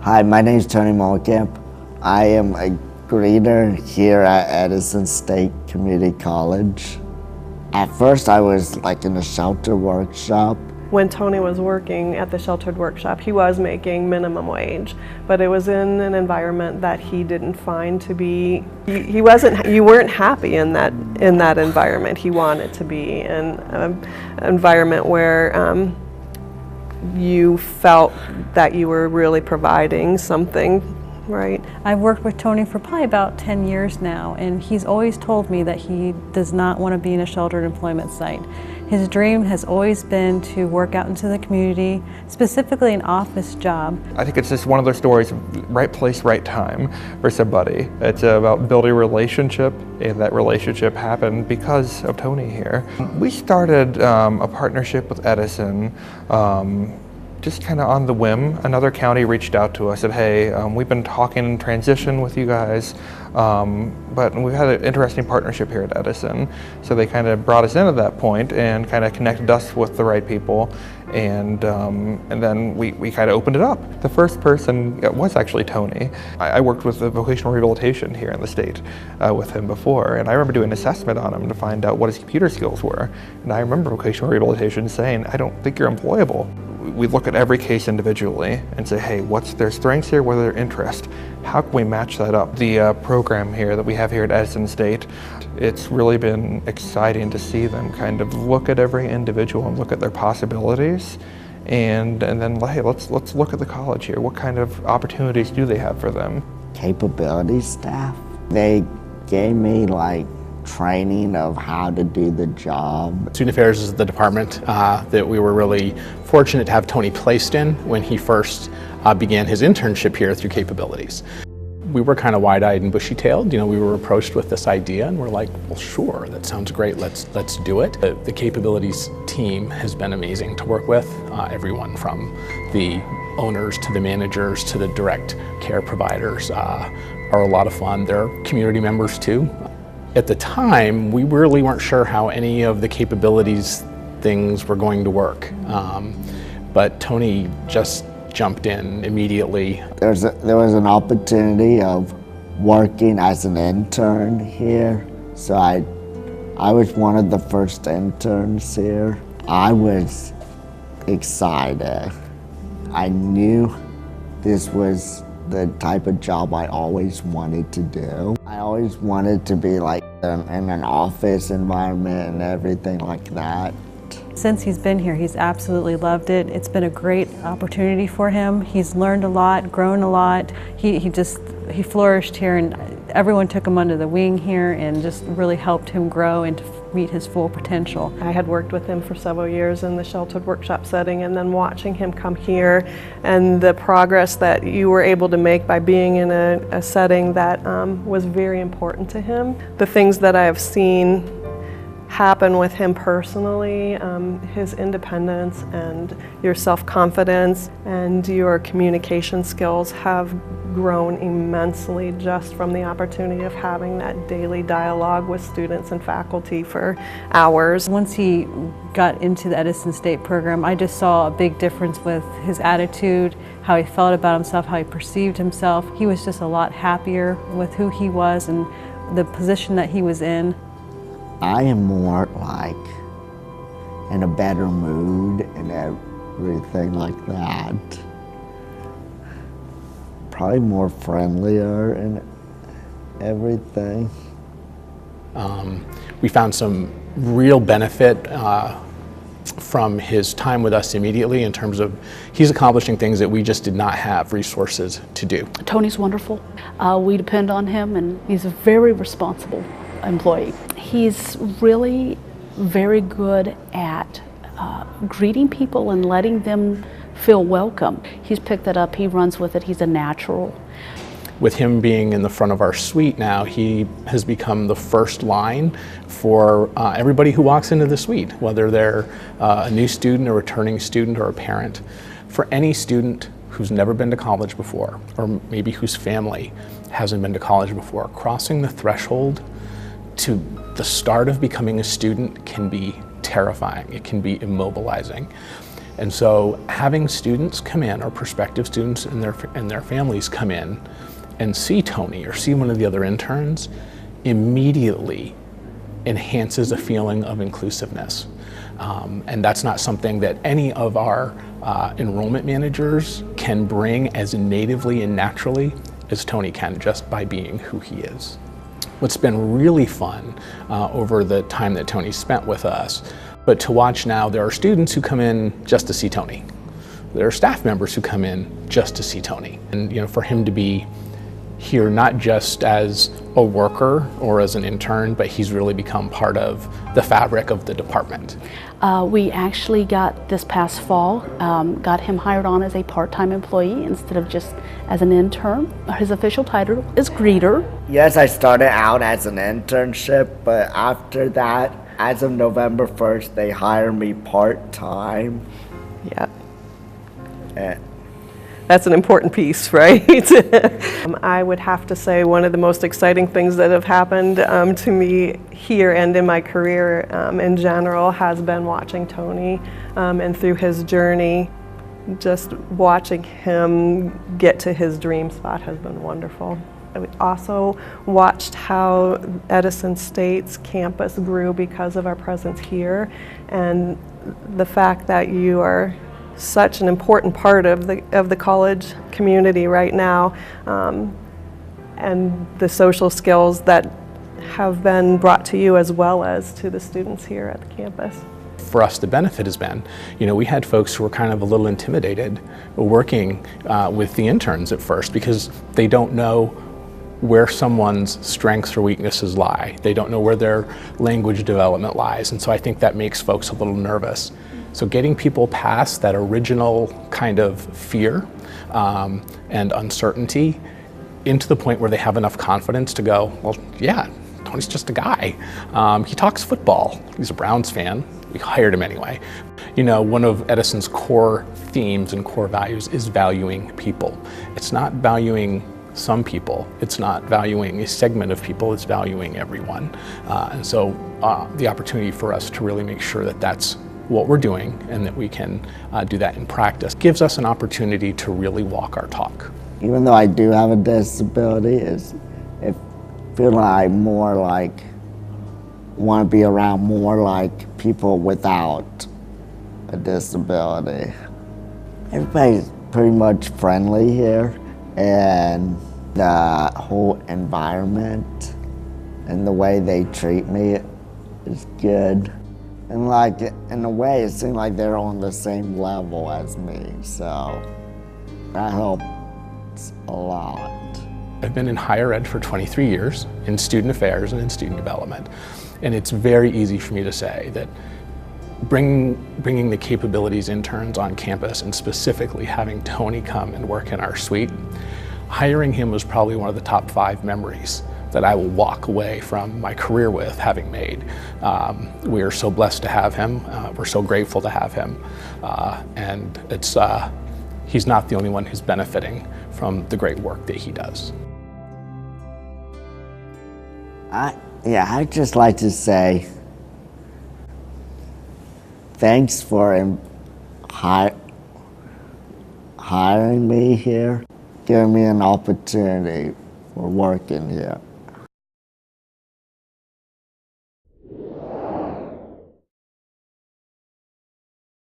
Hi, my name is Tony Molkamp. I am a greeter here at Edison State Community College. At first I was like in a shelter workshop. When Tony was working at the sheltered workshop, he was making minimum wage, but it was in an environment that he didn't find to be, you weren't happy in that environment. He wanted to be in an environment where you felt that you were really providing something, right? I've worked with Tony for probably about 10 years now, and he's always told me that he does not want to be in a sheltered employment site. His dream has always been to work out into the community, specifically an office job. I think it's just one of those stories of right place, right time for somebody. It's about building a relationship, and that relationship happened because of Tony here. We started a partnership with Edison just kind of on the whim. Another county reached out to us, said, hey, we've been talking in transition with you guys, but we've had an interesting partnership here at Edison. So they kind of brought us in at that point and kind of connected us with the right people, and then we kind of opened it up. The first person was actually Tony. I worked with the vocational rehabilitation here in the state with him before, and I remember doing an assessment on him to find out what his computer skills were. And I remember vocational rehabilitation saying, I don't think you're employable. We look at every case individually and say, hey, what's their strengths here, what are their interests? How can we match that up? The program here that we have here at Edison State, it's really been exciting to see them kind of look at every individual and look at their possibilities, and then, hey, let's look at the college here. What kind of opportunities do they have for them? Capability staff. They gave me like training of how to do the job. Student Affairs is the department that we were really fortunate to have Tony placed in when he first began his internship here through Capabilities. We were kind of wide-eyed and bushy-tailed. You know, we were approached with this idea and we're like, well, sure, that sounds great, let's do it. The Capabilities team has been amazing to work with. Everyone from the owners to the managers to the direct care providers are a lot of fun. They're community members too. At the time, we really weren't sure how any of the Capabilities things were going to work, but Tony just jumped in immediately. There was an opportunity of working as an intern here, so I was one of the first interns here. I was excited. I knew this was the type of job I always wanted to do. I always wanted to be like in an office environment and everything like that. Since he's been here, he's absolutely loved it. It's been a great opportunity for him. He's learned a lot, grown a lot. He flourished here, and everyone took him under the wing here and just really helped him grow and to meet his full potential. I had worked with him for several years in the sheltered workshop setting, and then watching him come here and the progress that you were able to make by being in a setting that was very important to him. The things that I have seen happen with him personally, his independence and your self-confidence and your communication skills have grown immensely just from the opportunity of having that daily dialogue with students and faculty for hours. Once he got into the Edison State program, I just saw a big difference with his attitude, how he felt about himself, how he perceived himself. He was just a lot happier with who he was and the position that he was in. I am more like in a better mood and everything like that. Probably more friendlier and everything. We found some real benefit from his time with us immediately in terms of he's accomplishing things that we just did not have resources to do. Tony's wonderful. We depend on him, and he's a very responsible employee. He's really very good at greeting people and letting them feel welcome. He's picked that up, he runs with it, he's a natural. With him being in the front of our suite now, he has become the first line for everybody who walks into the suite, whether they're a new student, a returning student, or a parent. For any student who's never been to college before, or maybe whose family hasn't been to college before, crossing the threshold to the start of becoming a student can be terrifying. It can be immobilizing. And so having students come in, or prospective students and their families come in and see Tony or see one of the other interns, immediately enhances a feeling of inclusiveness. And that's not something that any of our enrollment managers can bring as natively and naturally as Tony can, just by being who he is. What's been really fun over the time that Tony spent with us, but to watch now, there are students who come in just to see Tony. There are staff members who come in just to see Tony. And for him to be here not just as a worker or as an intern, but he's really become part of the fabric of the department. We actually got, this past fall, got him hired on as a part-time employee instead of just as an intern. His official title is greeter. Yes, I started out as an internship, but after that, as of November 1st, they hired me part-time. Yeah. And That's an important piece, right? I would have to say one of the most exciting things that have happened to me here and in my career in general has been watching Tony and through his journey. Just watching him get to his dream spot has been wonderful. I also watched how Edison State's campus grew because of our presence here, and the fact that you are such an important part of the college community right now, and the social skills that have been brought to you as well as to the students here at the campus. For us, the benefit has been, we had folks who were kind of a little intimidated working with the interns at first, because they don't know where someone's strengths or weaknesses lie. They don't know where their language development lies, and so I think that makes folks a little nervous. So getting people past that original kind of fear and uncertainty into the point where they have enough confidence to go, well, yeah, Tony's just a guy. He talks football. He's a Browns fan. We hired him anyway. One of Edison's core themes and core values is valuing people. It's not valuing some people. It's not valuing a segment of people. It's valuing everyone. And so the opportunity for us to really make sure that that's what we're doing and that we can do that in practice gives us an opportunity to really walk our talk. even though I do have a disability, it feel like more like want to be around more like people without a disability. Everybody's pretty much friendly here, and the whole environment and the way they treat me is good. And like, in a way, it seems like they're on the same level as me, so that helps a lot. I've been in higher ed for 23 years, in student affairs and in student development. And it's very easy for me to say that bringing the capabilities interns on campus, and specifically having Tony come and work in our suite, hiring him was probably one of the top 5 memories that I will walk away from my career with having made. We are so blessed to have him. We're so grateful to have him. And he's not the only one who's benefiting from the great work that he does. I'd just like to say thanks for hiring me here, giving me an opportunity for working here.